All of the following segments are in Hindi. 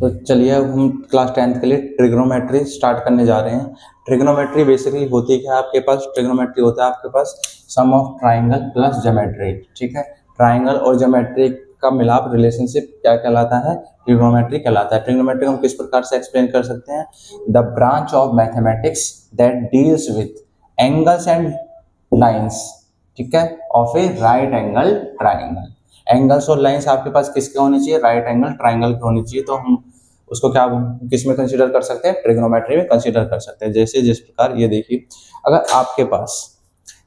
तो चलिए अब हम क्लास 10th के लिए ट्रिग्नोमेट्री स्टार्ट करने जा रहे हैं। ट्रिग्नोमेट्री बेसिकली होती है आपके पास, ट्रिग्नोमेट्री होता है आपके पास सम ऑफ ट्राइंगल प्लस ज्योमेट्री। ठीक है, ट्राइंगल और ज्योमेट्री का मिलाप रिलेशनशिप क्या कहलाता है? ट्रिग्नोमेट्री कहलाता है। ट्रिग्नोमेट्री हम किस प्रकार से एक्सप्लेन कर सकते हैं? The branch of mathematics that deals with angles and lines, ठीक है, of A right angle triangle. Angles और लाइंस आपके पास किसके होनी चाहिए? राइट एंगल ट्राइंगल की होनी चाहिए। तो हम उसको क्या किस में कंसीडर कर सकते हैं? ट्रिग्नोमेट्री में कंसीडर कर सकते हैं। जैसे जिस प्रकार ये देखिए, अगर आपके पास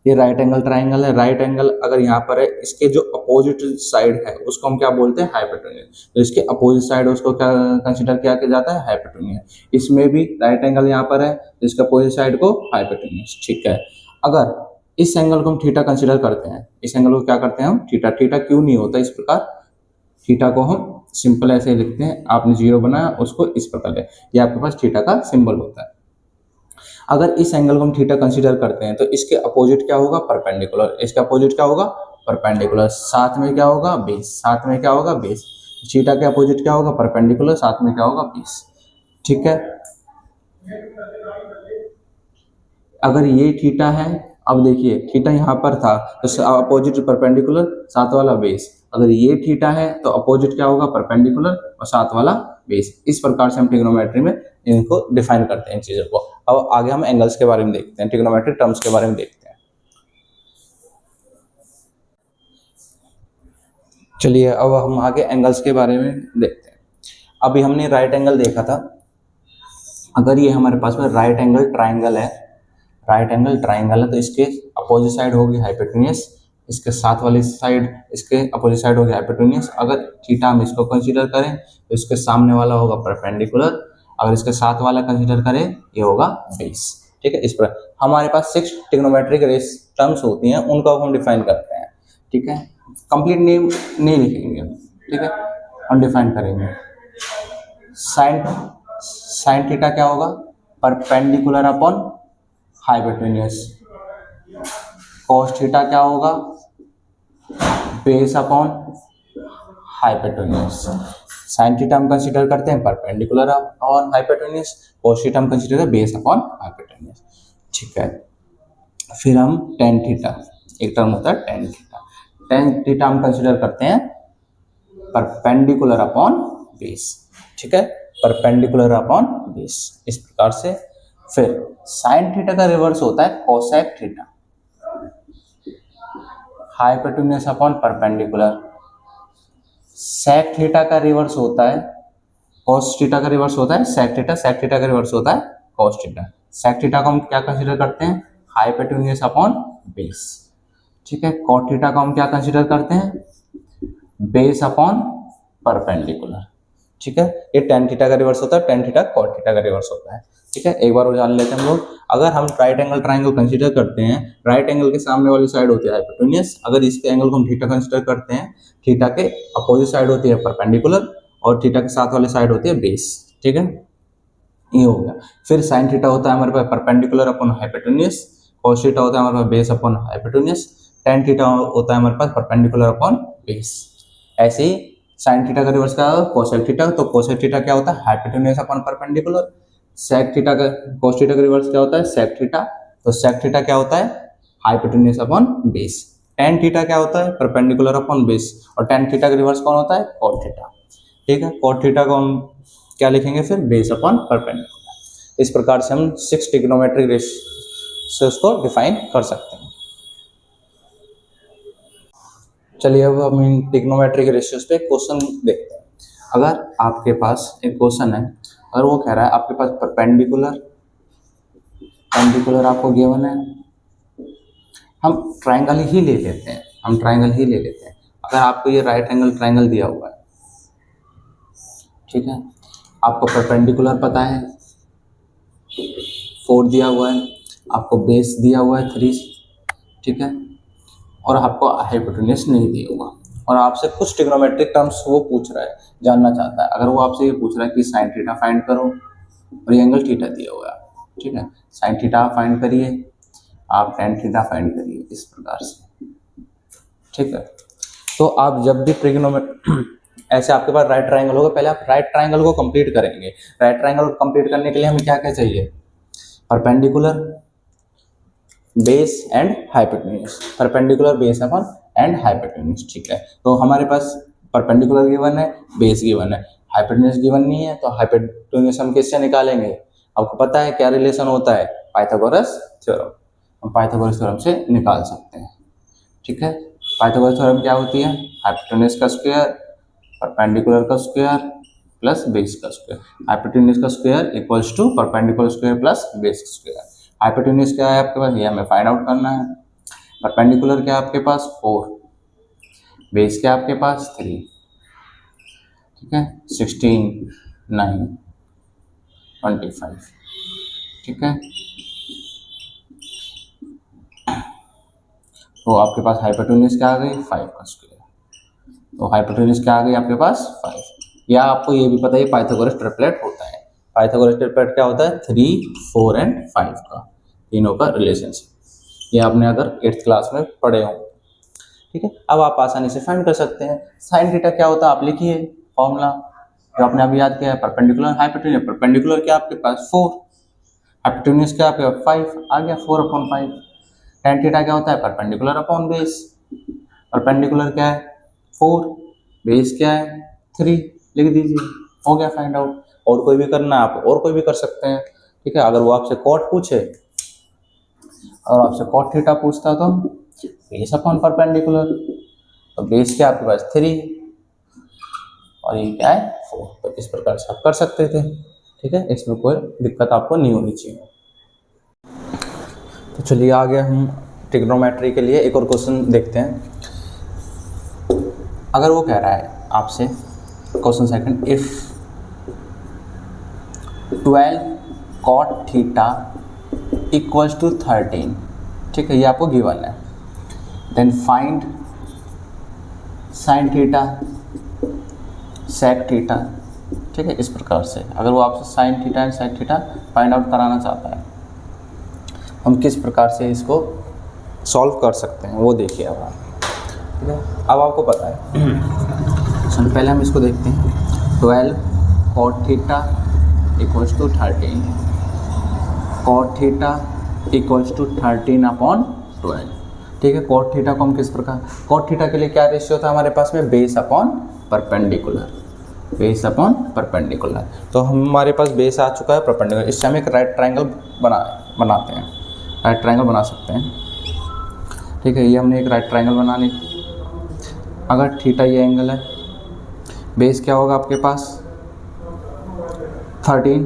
ये राइट एंगल ट्राइंगल है, राइट एंगल अगर यहाँ पर है, इसके जो अपोजिट साइड है उसको हम क्या बोलते हैं? हाइपोटेन्यूज। तो इसके अपोजिट साइड उसको क्या कंसीडर किया जाता है? हाइपोटेन्यूज। इसमें भी राइट एंगल यहाँ पर है, तो इसके अपोजिट साइड को हाइपोटेन्यूज। ठीक है, अगर इस एंगल को हम थीटा कंसीडर करते हैं, इस एंगल को क्या करते हैं हम? थीटा। थीटा क्यों नहीं होता इस प्रकार? थीटा को हम सिंपल ऐसे ही लिखते हैं, आपने जीरो बनाया उसको इस प्रकार ले, ये आपके पास थीटा का सिंबल होता है। अगर इस एंगल को हम थीटा कंसीडर करते हैं तो इसके अपोजिट क्या होगा? परपेंडिकुलर। इसके अपोजिट क्या होगा? परपेंडिकुलर। साथ में क्या होगा? बेस। साथ में क्या होगा? बेस। थीटा के अपोजिट क्या होगा? परपेंडिकुलर। साथ में क्या होगा? बेस। ठीक है, अगर ये थीटा है, अब देखिए थीटा यहाँ पर था तो अपोजिट परपेंडिकुलर, साथ वाला बेस। अगर ये थीटा है तो अपोजिट क्या होगा? परपेंडिकुलर और साथ वाला बेस। इस प्रकार से हम ट्रिग्नोमेट्री में इनको डिफाइन करते हैं इन चीजों को। अब आगे हम एंगल्स के बारे में देखते हैं, ट्रिग्नोमेट्रिक टर्म्स के बारे में देखते हैं। चलिए अब हम आगे एंगल्स के बारे में देखते हैं। अभी हमने राइट एंगल देखा था। अगर ये हमारे पास में राइट एंगल ट्राइंगल है, राइट एंगल ट्राइंगल है, तो इसके अपोजिट साइड होगी हाइपोटेन्यूज, इसके साथ वाली साइड, इसके अपोजिट साइड होगी हाइपोटेन्यूज। अगर थीटा हम इसको कंसीडर करें तो इसके सामने वाला होगा परपेंडिकुलर, अगर इसके साथ वाला कंसीडर करें ये होगा बेस। ठीक है, इस पर हमारे पास 6 ट्रिग्नोमेट्रिक टर्म्स होती हैं, उनको हम डिफाइन करते हैं। ठीक है, कंप्लीट नेम नहीं लिखेंगे, ठीक है, हम डिफाइन करेंगे। साइन साइन थीटा क्या होगा? Perpendicular upon hypotenuse. Cos theta क्या होगा? Base upon hypotenuse. Sine theta हम कंसीडर करते हैं perpendicular upon hypotenuse, cos theta हम कंसीडर करते हैं बेस अपॉन हाइपोटेन्यूज। ठीक है, फिर हम टेन थीटा, एक टर्म होता है टेन थीटा। टेन थीटा हम कंसीडर करते हैं परपेंडिकुलर अपॉन बेस। ठीक है, परपेंडिकुलर अपॉन बेस, इस प्रकार से। फिर साइन थीटा का रिवर्स होता है cosec theta, hypotenuse upon perpendicular. Sec theta का रिवर्स होता है कॉस थीटा का रिवर्स होता है सेक थीटा, सेक थीटा का रिवर्स होता है कॉस थीटा। सेक थीटा को हम क्या कंसीडर करते हैं? Hypotenuse upon base. ठीक है, कॉट थीटा को हम क्या कंसीडर करते हैं? Base upon perpendicular. ठीक है, ये टेन थीटा का रिवर्स होता है, टेन थीटा कॉट थीटा का रिवर्स होता है। ठीक है, एक बार वो जान लेते हैं हम लोग। अगर हम राइट एंगल ट्राइंगल कंसीडर करते हैं, राइट एंगल के सामने वाली साइड होती है हाइपोटेन्यूज, अगर इसके एंगल को हम थीटा कंसीडर करते हैं, थीटा के अपोजिट साइड होती है परपेंडिकुलर और थीटा के साथ वाली साइड होती है बेस। ठीक है, ये हो गया। फिर साइन थीटा होता है हमारे पास perpendicular upon hypotenuse, cos theta होता है हमारे पास base upon hypotenuse, tan theta होता है हमारे पास परपेंडिकुलर अपॉन बेस। ऐसे ही साइन थीटा का रिवर्स क्या होगा? Cosec theta. तो कोसेक थीटा क्या होता है? Hypotenuse upon perpendicular. Sec theta का, कोस थीटा का रिवर्स क्या होता है? Sec theta. तो सेक थीटा क्या होता है? Hypotenuse upon base. Tan theta क्या होता है? Perpendicular upon base. और टेन थीटा का रिवर्स कौन होता है? Cot theta. ठीक है, कॉट थीटा को हम क्या लिखेंगे फिर? Base upon perpendicular. इस प्रकार से हम 6 ट्रिग्नोमेट्रिक रेशियो से उसको डिफाइन कर सकते हैं। चलिए अब हम इन ट्रिग्नोमेट्रिक रेशियोज पे क्वेश्चन देखते हैं। अगर आपके पास एक क्वेश्चन है और वो कह रहा है आपके पास परपेंडिकुलर आपको गिवन है, हम ट्राइंगल ही ले लेते हैं, हम ट्राइंगल ही ले लेते हैं। अगर आपको ये राइट एंगल ट्राइंगल दिया हुआ है, ठीक है, आपको परपेंडिकुलर पता है 4 दिया हुआ है, आपको बेस दिया हुआ है 3, ठीक है, और आपको हाइपोटेन्यूज नहीं दिया हुआ, और आपसे कुछ ट्रिग्नोमेट्रिक टर्म्स वो पूछ रहा है, जानना चाहता है। अगर वो आपसे ये पूछ रहा है कि साइन थीटा फाइंड करो और ये एंगल थीटा दिया हुआ है, ठीक है, साइन थीटा फाइंड करिए, आप टेन थीटा फाइंड करिए, इस प्रकार से। ठीक है, तो आप जब भी ऐसे आपके पास राइट ट्रायंगल होगा, पहले आप राइट ट्रायंगल को कंप्लीट करेंगे। राइट ट्रायंगल को कंप्लीट करने के लिए हमें क्या क्या चाहिए, perpendicular, base and hypotenuse, perpendicular, base upon and hypotenuse. ठीक है, तो हमारे पास परपेंडिकुलर गिवन है, बेस गिवन है, हाइपोटेन्यूज गिवन नहीं है, तो हाइपोटेन्यूज हम किससे निकालेंगे, आपको पता है क्या रिलेशन होता है, पाइथागोरस थ्योरम, हम पाइथागोरस थ्योरम से निकाल सकते हैं। ठीक है, पाइथागोरस थ्योरम क्या होती है, हाइपोटेन्यूज का स्क्वायर, परपेंडिकुलर का स्क्वायर प्लस बेस का स्क्वायर, हाइपोटेन्यूज का square equals to perpendicular square plus base square. Hypotenuse क्या है आपके पास, ये हमें फाइंड आउट करना है। परपेंडिकुलर क्या है आपके पास 4, बेस क्या आपके पास 3, ठीक है, 16, 9, 25। ठीक है, तो आपके पास हाइपोटेन्यूज क्या आ गई 5 का स्क्वायर, तो हाइपोटेन्यूज क्या आ गई आपके पास 5। या आपको ये भी पता है पाइथागोरस ट्रिपलेट होता है, पाइथागोरस ट्रिपलेट क्या होता है, 3, 4 एंड 5 का, तीनों का रिलेशनशिप, ये आपने अगर 8th क्लास में पढ़े हो। ठीक है, अब आप आसानी से फाइंड कर सकते हैं साइन थीटा क्या होता है, आप लिखिए फॉर्मूला जो आपने अभी याद किया है, परपेंडिकुलर हाइपोटेन्यूज, परपेंडिकुलर क्या आपके पास 4, हाइपोटेन्यूज क्या आपके पास 5 आ गया 4/5। tan थीटा क्या होता है, परपेंडिकुलर अपॉन बेस, परपेंडिकुलर क्या है 4, बेस क्या है 3, लिख दीजिए, हो गया फाइंड आउट। और कोई भी करना है आप और कोई भी कर सकते हैं। ठीक है, अगर वो आपसे कॉट पूछे और आपसे कॉट थीटा पूछता तो बेस अपॉन परपेंडिकुलर, तो बेस क्या आपके पास 3 और ये क्या है 4, तो इस प्रकार से आप कर सकते थे। ठीक है, इसमें कोई दिक्कत आपको नहीं होनी चाहिए। तो चलिए आगे हम ट्रिग्नोमेट्री के लिए एक और क्वेश्चन देखते हैं। अगर वो कह रहा है आपसे question second, if 12 cot theta equals to 13, ठीक है, ये आपको गिवन है, then find sine theta sec theta. ठीक है, इस प्रकार से अगर वो आपसे sine theta and sec theta find out कराना चाहता है, हम किस प्रकार से इसको सॉल्व कर सकते हैं वो देखिए अब आप। ठीक है, अब आपको पता है, चलो पहले हम इसको देखते हैं। 12 cot theta equals to 13, cot theta equals to 13/12। ठीक है, cot थीटा को हम किस प्रकार, cot थीटा के लिए क्या रेशियो था हमारे पास में, base upon perpendicular, base upon perpendicular. तो हमारे पास बेस आ चुका है परपेंडिकुलर, इससे हम एक राइट ट्रायंगल बनाते हैं, राइट ट्रायंगल बना सकते हैं। ठीक है, ये हमने एक राइट ट्रायंगल बना ली। अगर थीटा ये एंगल है, बेस क्या होगा आपके पास 13,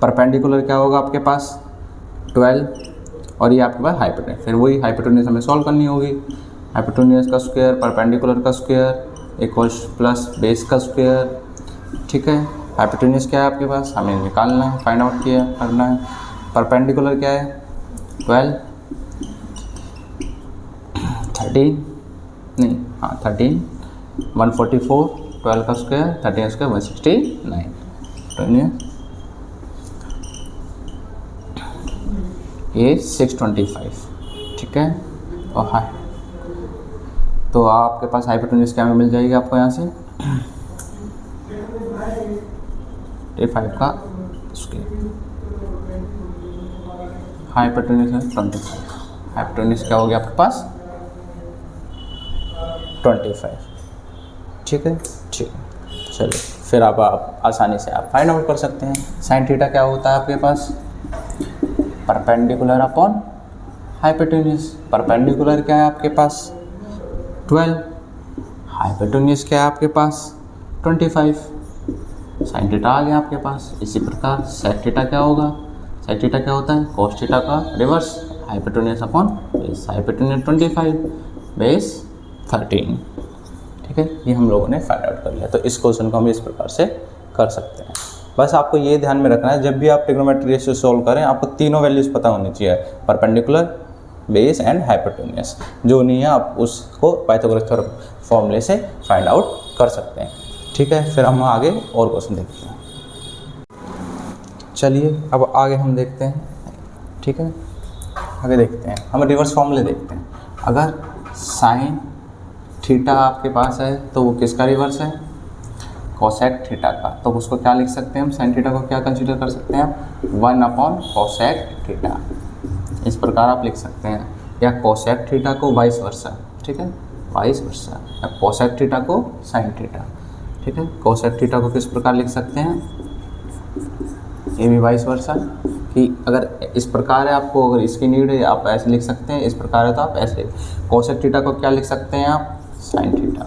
परपेंडिकुलर क्या होगा आपके पास 12, और ये आपके पास हाइपोटेन्यूज, फिर वही हाइपोटेन्यूज हमें सॉल्व करनी होगी। हाइपोटेन्यूज का स्क्वायर, परपेंडिकुलर का स्क्वायर इक्वल्स प्लस बेस का स्क्वायर। ठीक है, हाइपोटेन्यूज क्या है आपके पास, हमें निकालना है, फाइंड आउट किया करना है। परपेंडिकुलर क्या है 12, 13 नहीं, हाँ 13, 144, 12 का स्क्वायर 13 स्क्वायर 169, ये 625। ठीक है, और हाँ, तो आपके पास हाइपोटेन्यूज क्या में मिल जाएगी आपको यहाँ से 5 का स्क्वायर, हाइपोटेन्यूज है 25, हाइपोटेन्यूज क्या हो गया आपके पास 25। ठीक है, ठीक है, चलिए फिर आप आसानी से आप फाइंड आउट कर सकते हैं। साइन थीटा क्या होता है आपके पास, परपेंडिकुलर अपॉन हाइपोटेन्यूज। परपेंडिकुलर क्या है आपके पास 12, हाइपोटेन्यूज क्या है आपके पास 25, साइन थीटा आ गया आपके पास। इसी प्रकार सेक थीटा क्या होगा, सेक थीटा क्या होता है कॉस थीटा का reverse, hypotenuse upon base, hypotenuse 25, base 13। ठीक है, ये हम लोगों ने फाइंड आउट कर लिया। तो इस क्वेश्चन को हम इस प्रकार से कर सकते हैं। बस आपको ये ध्यान में रखना है, जब भी आप ट्रिग्नोमेट्री रेशियो सॉल्व करें आपको तीनों वैल्यूज़ पता होनी चाहिए, परपेंडिकुलर, बेस एंड हाइपोटेन्यूज। जो नहीं है आप उसको पाइथागोरस थ्योरम फॉर्मूले से फाइंड आउट कर सकते हैं। ठीक है, फिर हम आगे और क्वेश्चन देखते हैं। चलिए अब आगे हम देखते हैं। ठीक है, आगे देखते हैं, हम रिवर्स फॉर्मूले देखते हैं। अगर साइन थीटा आपके पास है तो वो किसका रिवर्स है, कोसेक थीटा का। तो उसको क्या लिख सकते हैं हम, साइन थीटा को क्या कंसीडर कर सकते हैं, 1 कोसेक थीटा, इस प्रकार आप लिख सकते हैं। या कोसेक थीटा को वाइस वर्सा, ठीक है, वाइस वर्सा, या कोसेक थीटा को साइन थीटा, ठीक है। कोसेक थीटा को किस प्रकार लिख सकते हैं, ये भी वाइस वर्सा, कि अगर इस प्रकार है आपको, अगर इसकी नीड है आप ऐसे लिख सकते हैं, इस प्रकार है तो आप ऐसे। कोसेक थीटा को क्या लिख सकते हैं आप, साइन थीटा,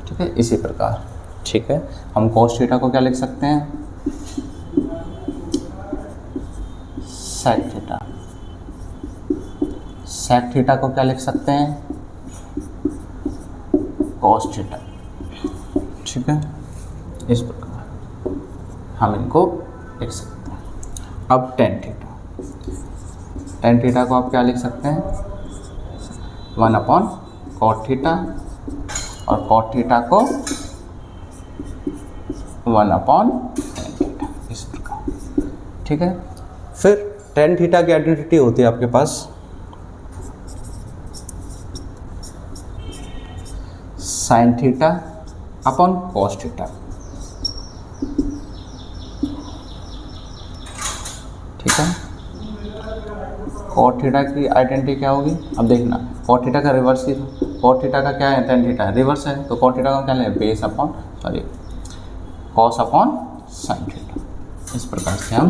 ठीक है, इसी प्रकार, ठीक है। हम कोस थीटा को क्या लिख सकते हैं, सेक थीटा। सेक थीटा को क्या लिख सकते हैं, कोस थीटा, ठीक है, इस प्रकार हम इनको लिख सकते हैं। अब टेन थीटा, टेन थीटा को आप क्या लिख सकते हैं, 1 कॉट थीटा, और कॉट थीटा को 1 टेन थीटा, इस प्रकार, ठीक है। फिर टेन थीटा की आइडेंटिटी होती है आपके पास sine theta upon cos theta, ठीक है। कॉट थीटा की आइडेंटिटी क्या होगी, अब देखना, कॉट थीटा का रिवर्स ही, कॉट थीटा का क्या है, टेन थीटा रिवर्स है, तो कॉट थीटा का क्या लें, base upon sorry cos upon sine theta, इस प्रकार से हम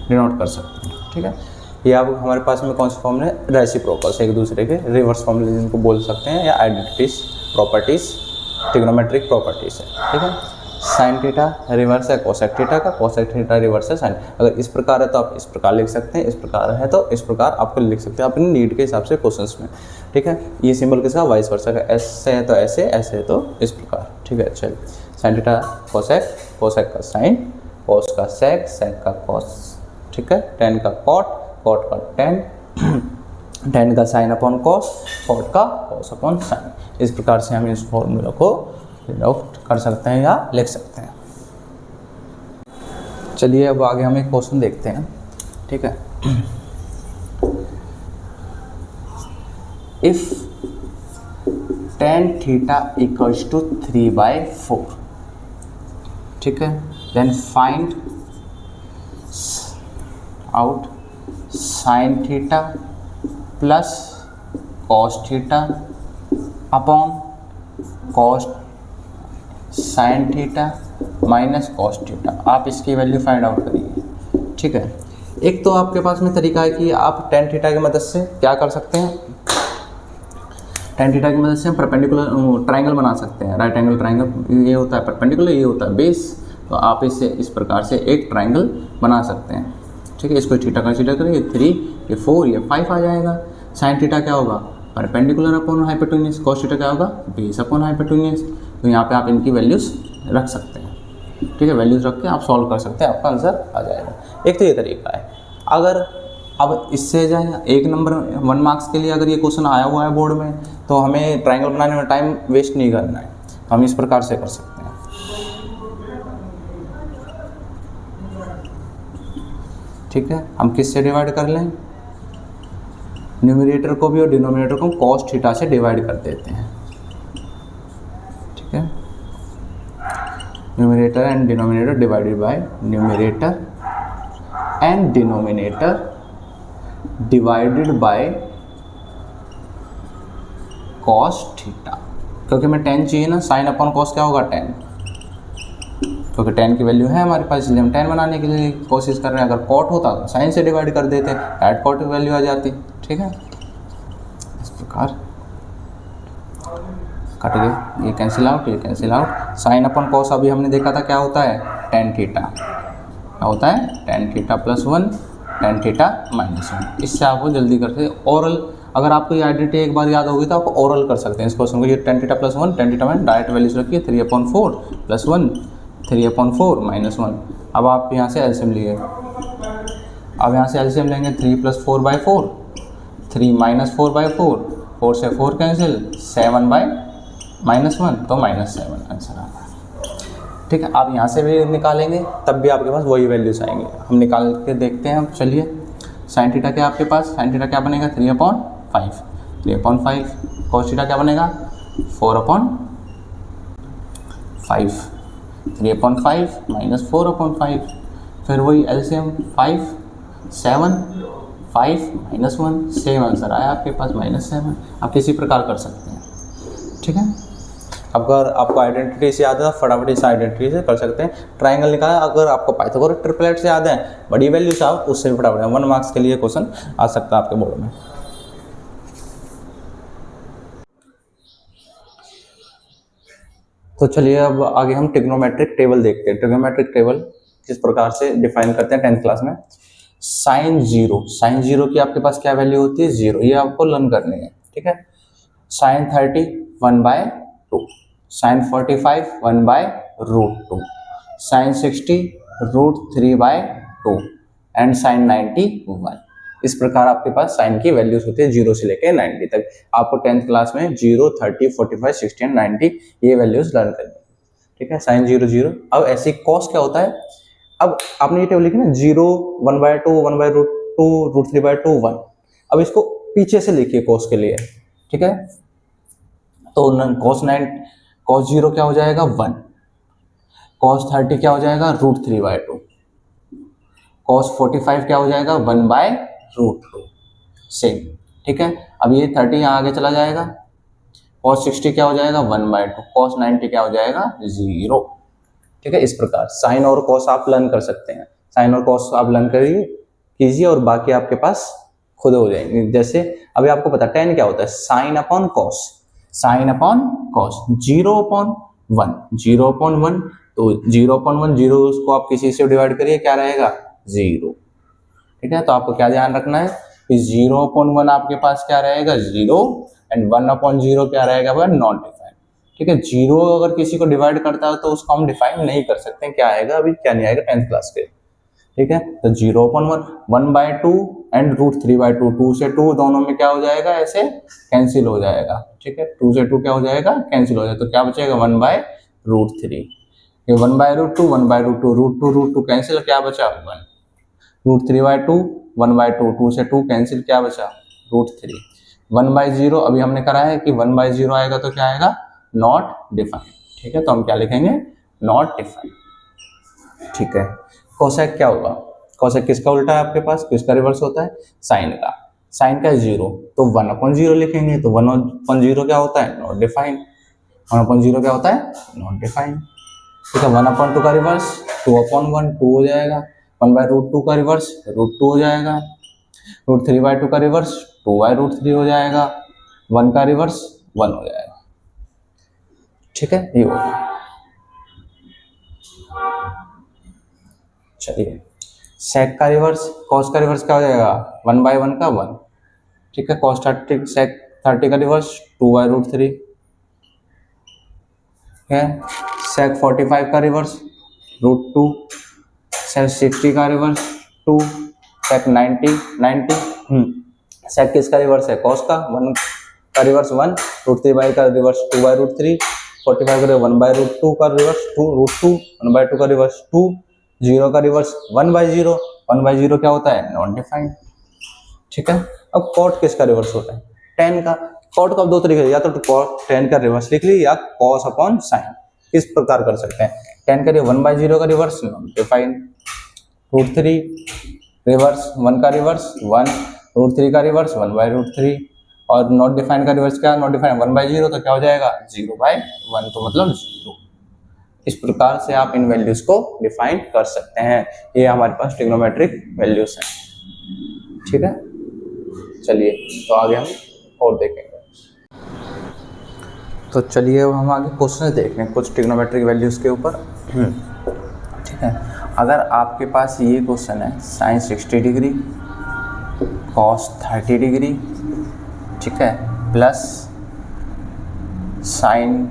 डिनोट कर सकते हैं, ठीक है। ये अब हमारे पास में कौन से फॉर्मूले, रेसिप्रोकल्स, एक दूसरे के रिवर्स फॉर्मूले जिनको बोल सकते हैं, या आइडेंटिटीज, प्रॉपर्टीज, ट्रिग्नोमेट्रिक प्रॉपर्टीज है, ठीक है। साइन थीटा रिवर्स है कोसेक थीटा का, कोसेक थीटा रिवर्स है साइन। अगर इस प्रकार है तो आप इस प्रकार लिख सकते हैं, इस प्रकार है तो इस प्रकार आपको लिख सकते हैं अपनी नीड के हिसाब से क्वेश्चंस में, ठीक है। ये सिंबल किसका, वाइस वर्सा का, ऐसे है तो ऐसे, ऐसे है तो इस प्रकार, ठीक है। चलिए, साइन थीटा कोसेक, कोसेक का साइन, कोस का सेक, सेक का कोस, ठीक है। टेन का कॉट, कॉट का टेन, टेन का साइन अपॉन कॉस, कॉट का कॉस अपॉन साइन, इस प्रकार से हम इस फॉर्मूला को डिनोट कर सकते हैं या लिख सकते हैं। चलिए अब आगे हम एक क्वेश्चन देखते हैं, ठीक है। If tan theta equals to 3/4, ठीक है, then find out sine theta plus cos theta upon cos sine theta minus cos theta. आप इसकी वैल्यू फाइंड आउट करिए, ठीक है। एक तो आपके पास में तरीका है कि आप टेन थीटा की मदद से क्या कर सकते हैं, टेन थीटा की मदद से हम परपेंडिकुलर ट्राइंगल बना सकते हैं, राइट एंगल ट्राइंगल, ये होता है परपेंडिकुलर, ये होता है बेस, तो आप इससे इस प्रकार से एक ट्राइंगल बना सकते हैं, ठीक है। इसको थीटा कंसीडर करें, ये 3, ये 4, ये 5 आ जाएगा। साइन थीटा क्या होगा, perpendicular upon hypotenuse, cos theta क्या होगा, बेस अपॉन हाइपोटेन्यूज। तो यहाँ पे आप इनकी वैल्यूज़ रख सकते हैं, ठीक है, वैल्यूज़ रख के आप सॉल्व कर सकते हैं, आपका आंसर आ जाएगा। एक तो ये तरीका है। अगर अब इससे जाए 1 नंबर 1 मार्क्स के लिए अगर ये क्वेश्चन आया हुआ है बोर्ड में, तो हमें ट्राइंगल बनाने में टाइम वेस्ट नहीं करना है, हम इस प्रकार से कर सकते हैं, ठीक है। हम किससे डिवाइड कर लें, न्यूमरेटर को भी और डिनोमिनेटर को कॉस थीटा से डिवाइड कर देते हैं, ठीक है। Numerator and denominator divided by numerator and denominator divided by cos theta, क्योंकि मैं 10 चाहिए ना, साइन अपॉन कॉस क्या होगा 10, क्योंकि 10 की वैल्यू है हमारे पास, इसलिए हम 10 बनाने के लिए कोशिश कर रहे हैं। अगर कॉट होता तो साइन से डिवाइड कर देते, एट कॉट की वैल्यू आ जाती, ठीक है। इस प्रकार कट गए, ये कैंसिल आउट, ये cancel out. Sine upon cos अभी हमने देखा था क्या होता है, टेन थीटा, क्या होता है, tan theta plus 1, tan theta minus 1। इससे आपको जल्दी करते ओरल, अगर आपको ये आइडेंटिटी एक बार याद होगी तो आप ओरल कर सकते हैं इस क्वेश्चन को। ये tan theta plus 1, tan theta minus, direct values रखिए, 3/4 प्लस 1, 3/4 माइनस 1। अब आप यहाँ से एलसीएम लिए, अब यहाँ से एलसीएम लेंगे, 3 + 4/4, 3 - 4/4, 4 से 4 कैंसिल, 7/-1, तो -7 आंसर आ रहा है, ठीक है। आप यहाँ से भी निकालेंगे तब भी आपके पास वही वैल्यूज आएंगे। हम निकाल के देखते हैं, हम चलिए। साइन थीटा क्या बनेगा, 3/5, 3/5। कॉस थीटा क्या बनेगा, 4/5, 3/5 माइनस 4/5, फिर वही एलसीएम 5, 7, 5 माइनस 1, सेम आंसर आया आपके पास -7। आप किसी प्रकार कर सकते हैं, ठीक है। अगर आपको आइडेंटिटी से याद है फटाफट इस आइडेंटिटी से कर सकते हैं। ट्राइंगल निकाला, अगर आपको पाइथागोरस ट्रिपलेट से याद है बड़ी वैल्यू से आप उससे भी फटाफट 1 मार्क्स के लिए क्वेश्चन आ सकता है आपके बोर्ड में। तो चलिए अब आगे हम ट्रिग्नोमेट्रिक टेबल देखते हैं। ट्रिग्नोमेट्रिक टेबल किस प्रकार से डिफाइन करते हैं 10th क्लास में। साइन जीरो की आपके पास क्या वैल्यू होती है? 0। ये आपको लर्न करनी है, ठीक है। Sine 30 1/2, sine 45 1/√2, sine 60 √3/2 and sine 90 1। इस प्रकार आपके पास साइन की वैल्यूज होती है 0 से लेकर 90 तक। आपको 10th क्लास में 0, 30, 45, 60 एंड 90 ये वैल्यूज लर्न करनी है, ठीक है। साइन 0 अब ऐसे कॉस क्या होता है? अब आपने ये टेबल लिखी ना 0, 1/2, 1/√2, √3/2, 1। अब इसको पीछे से लिखिए कॉस के लिए, ठीक है। तो cos 0 क्या हो जाएगा? 1। cos 30 क्या हो जाएगा? √3/2। cos 45 क्या हो जाएगा? 1/√2, सेम, ठीक है। अब ये 30 यहाँ आगे चला जाएगा। cos 60 क्या हो जाएगा? 1/2। cos 90 क्या हो जाएगा? 0, ठीक है। इस प्रकार साइन और cos आप लर्न कर सकते हैं। साइन और cos आप लर्न कीजिए और बाकी आपके पास खुद हो जाएंगे। जैसे अभी आपको पता tan क्या होता है? साइन अपॉन cos, 0/1, 0/1, तो 0/1 0 उसको आप किसी से डिवाइड करिए, क्या रहेगा? 0, ठीक है। तो आपको क्या ध्यान रखना है कि 0/1 आपके पास क्या रहेगा? 0 एंड 1/0 क्या रहेगा? वह नॉट डिफाइंड, ठीक है। 0 अगर किसी को डिवाइड करता है तो उसको हम डिफाइन नहीं कर सकते, क्या आएगा अभी, क्या नहीं आएगा 10th क्लास के, ठीक है। तो 0/1, 1/2 एंड √3/2, 2 से 2 दोनों में क्या हो जाएगा? ऐसे कैंसिल हो जाएगा, ठीक है। 2 से 2 क्या हो जाएगा? कैंसिल हो जाएगा। तो क्या बचेगा? 1/√3। ये 1/√2, 1/√2, √2 कैंसिल, क्या बचा? 1। √3/2, 1/2, 2 से 2 कैंसिल, क्या बचा? √3। 1/0 अभी हमने करा है कि 1/0 आएगा तो क्या आएगा? नॉट डिफाइंड, ठीक है। तो हम क्या लिखेंगे? नॉट डिफाइंड, ठीक है। कोसेक क्या होगा? कोसेक किसका उल्टा है आपके पास? किसका रिवर्स होता है? साइन का। साइन का 0, तो 1/0 लिखेंगे। तो 1/0 क्या होता है? Not defined. 1/0 क्या होता है? नॉट डिफाइंड, ठीक है। 1/2 का रिवर्स 2/1, 2 हो जाएगा। 1/√2 का रिवर्स √2 हो जाएगा। √3/2 का रिवर्स 2/√3 हो जाएगा। 1 का रिवर्स 1 हो जाएगा, ठीक है। ये हो गया। चलिए सेक का रिवर्स, कॉस का रिवर्स क्या हो जाएगा? 1/1 का 1, ठीक है। कॉस 30, सेक 30 का रिवर्स 2/√3 है। सेक 45 का रिवर्स √2, सेक 60 का रिवर्स 2, सेक 90 सेक किसका रिवर्स है? कॉस का। 1 का रिवर्स 1, √3 का रिवर्स 2/√3, 45 का 1/√2 का रिवर्स 2 √2, 1/2 का रिवर्स 2, 0 का रिवर्स 1/0। 1/0 क्या होता है? नॉट डिफाइंड, ठीक है। अब कॉट किसका रिवर्स होता है? tan का। कॉट का दो तरीके, या तो कॉट tan का रिवर्स लिख लीजिए या cos अपॉन साइन। किस प्रकार कर सकते हैं? tan का 1/0 का रिवर्स नॉट डिफाइंड, √3 रिवर्स 1 का रिवर्स 1, √3 का रिवर्स 1/√3 और नॉट डिफाइंड का रिवर्स क्या? नॉट डिफाइंड 1/0, तो क्या हो जाएगा? 0/1, तो मतलब 0। इस प्रकार से आप इन वैल्यूज को डिफाइन कर सकते हैं। ये हमारे पास ट्रिग्नोमेट्रिक वैल्यूज हैं, ठीक है। चलिए तो आगे हम और देखेंगे। तो चलिए अब हम आगे क्वेश्चन देख रहे हैं कुछ ट्रिग्नोमेट्रिक वैल्यूज के ऊपर, ठीक है। अगर आपके पास ये क्वेश्चन है साइन 60 डिग्री, कॉस 30 डिग्री, ठीक है, plus sign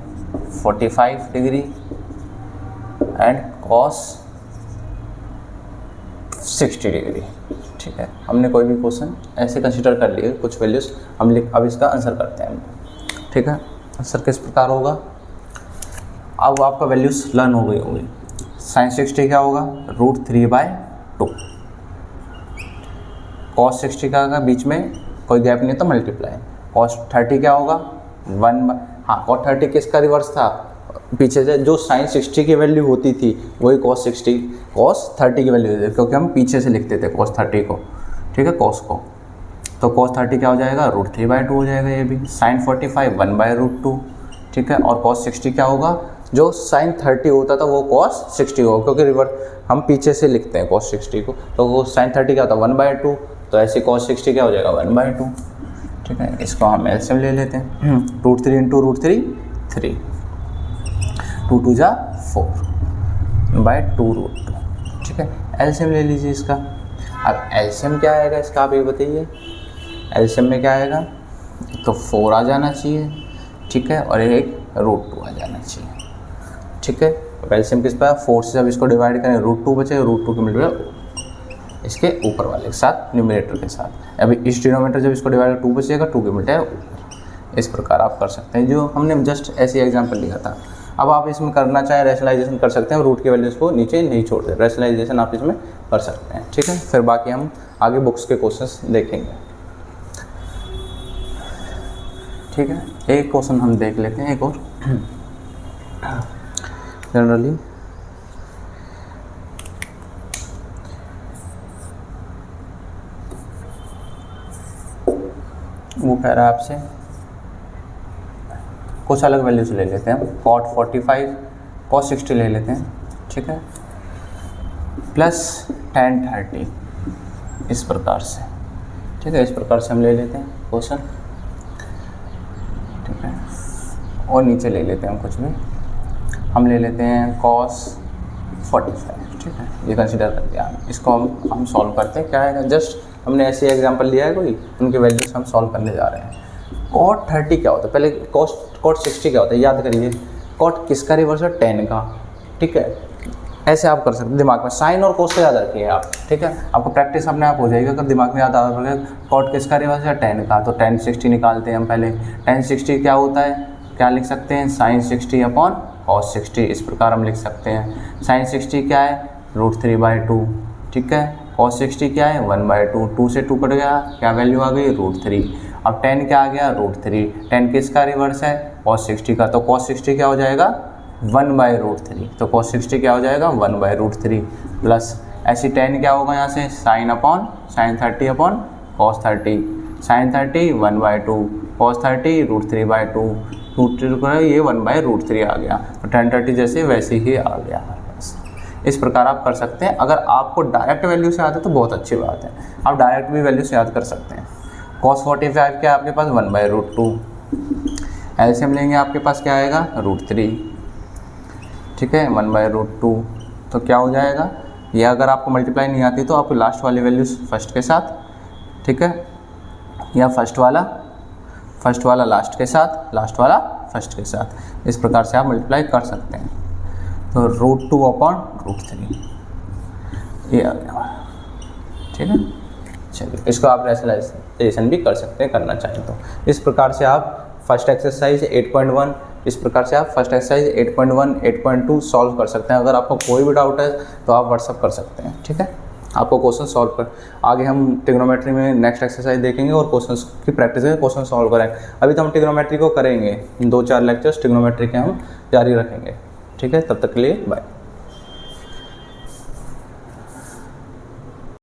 45 degree and cos 60 degree, ठीक है। हमने कोई भी क्वेश्चन ऐसे कंसिडर कर लिए, कुछ वैल्यूज हम अब इसका आंसर करते हैं, ठीक है। आंसर किस प्रकार होगा? अब आपका वैल्यूज लर्न हो गई होगी। साइन 60 क्या होगा? √3/2, कॉस 60 का बीच में कोई गैप नहीं तो मल्टीप्लाई। कॉस 30 क्या होगा? हाँ cot 30 किसका रिवर्स था, पीछे से जो sin 60 की वैल्यू होती थी वही cos 30 की वैल्यू होती थी, क्योंकि हम पीछे से लिखते थे cos 30 को, ठीक है, cos को। तो cos 30 क्या हो जाएगा, √3/2 हो जाएगा ये भी। sin 45 1/√2, ठीक है। और cos 60 क्या होगा, जो sin 30 होता था वो cos 60 होगा, क्योंकि रिवर्स हम पीछे से लिखते हैं cos 60 को, तो वो sin 30 क्या होता है 1/2, तो ऐसे cos 60 क्या हो जाएगा 1/2, ठीक है। इसको हम एलसीएम ले लेते हैं, √3 × √3 3, 2 2 जा 4/2√2, ठीक है। एलसीएम ले लीजिए इसका। अब एलसीएम क्या आएगा इसका, आप ये बताइए। एलसीएम में क्या आएगा, तो 4 आ जाना चाहिए, ठीक है, और एक √2 आ जाना चाहिए, ठीक है। एलसीएम किस पर, 4 से जब इसको डिवाइड करें √2 बचेगा, √2 के मल्टीप्लाई इसके ऊपर वाले के साथ, न्यूमरेटर के साथ। अभी इस डिनोमिनेटर जब इसको डिवाइड 2 बचेगा, 2 के मल्टीप्लाई ऊपर। इस प्रकार आप कर सकते हैं, जो हमने जस्ट ऐसे एग्जाम्पल लिया था। अब आप इसमें करना चाहें रैशनलाइजेशन कर सकते हैं, रूट की वैल्यूज़ को नीचे नहीं छोड़ते, रैशनलाइजेशन आप इसमें कर सकते हैं, ठीक है। फिर बाकी हम आगे बुक्स के क्वेश्चंस देखेंगे, ठीक है। एक क्वेश्चन हम देख लेते हैं, एक और जनरली वो कह रहा है आपसे, कुछ अलग वैल्यूज ले लेते हैं, cot 45 cos 60 ले लेते हैं, ठीक है, प्लस tan 30, इस प्रकार से, ठीक है। इस प्रकार से हम ले लेते हैं क्वेश्चन, ठीक है। और नीचे ले लेते हैं हम कुछ भी, हम ले लेते हैं cos 45, ठीक है, ये कंसिडर करते हैं। इसको हम सॉल्व करते हैं, क्या है, जस्ट हमने ऐसे एग्जांपल लिया है कोई, उनके वैल्यूज हम सॉल्व करने जा रहे हैं। cot 30 क्या होता है, पहले cot 60 क्या होता है याद करिए। cot किसका रिवर्स है, tan का, ठीक है। ऐसे आप कर सकते हैं दिमाग में, साइन और cos को याद रखिए आप, ठीक है। आपको प्रैक्टिस अपने आप हो जाएगी अगर दिमाग में याद आ रहा है। cot किसका रिवर्स है, tan का, तो tan 60 निकालते हैं हम पहले। tan 60 क्या होता है, क्या लिख सकते हैं, sin 60 अपॉन cos 60, इस प्रकार हम लिख सकते हैं। sin 60 क्या है, √3/2, ठीक है। cos 60 क्या है 1/2, 2 से 2 कट गया, क्या वैल्यू आ गई √3। अब tan क्या आ गया √3, tan किसका रिवर्स है, cos 60 का, तो cos 60 क्या हो जाएगा 1/√3, तो cos 60 क्या हो जाएगा 1/√3, प्लस ऐसी tan क्या होगा यहाँ से sin 30 upon cos 30, sin 30 1/2, cos 30 √3/2, √3 का ये 1/√3 आ गया, तो tan 30 जैसे वैसे ही आ गया। इस प्रकार आप कर सकते हैं। अगर आपको डायरेक्ट वैल्यू से याद है तो बहुत अच्छी बात है, आप डायरेक्ट भी वैल्यू से याद कर सकते हैं। cos 45 क्या है आपके पास 1/√2, एलसीएम लेंगे आपके पास क्या आएगा √3, ठीक है, 1/√2, तो क्या हो जाएगा ये, अगर आपको मल्टीप्लाई नहीं आती तो आप लास्ट वाली वैल्यूज फर्स्ट के साथ, ठीक है, या फर्स्ट वाला लास्ट के साथ, लास्ट वाला फर्स्ट के साथ, इस प्रकार से आप मल्टीप्लाई कर सकते हैं। तो √2/√3 ये आ गया, ठीक है। चलिए इसको आप रैशनलाइजेशन भी कर सकते हैं करना चाहें तो। इस प्रकार से आप फर्स्ट एक्सरसाइज 8.1, इस प्रकार से आप फर्स्ट एक्सरसाइज 8.1 8.2 सॉल्व कर सकते हैं। अगर आपको कोई भी डाउट है तो आप व्हाट्सअप कर सकते हैं, ठीक है। आपको क्वेश्चन सॉल्व कर, आगे हम ट्रिग्नोमेट्री में नेक्स्ट एक्सरसाइज देखेंगे और क्वेश्चंस की प्रैक्टिस में क्वेश्चन सॉल्व करेंगे। अभी तो हम ट्रिग्नोमेट्री को करेंगे, 2-4 लेक्चर्स ट्रिग्नोमेट्री के हम जारी रखेंगे, ठीक है। तब तक के लिए बाय।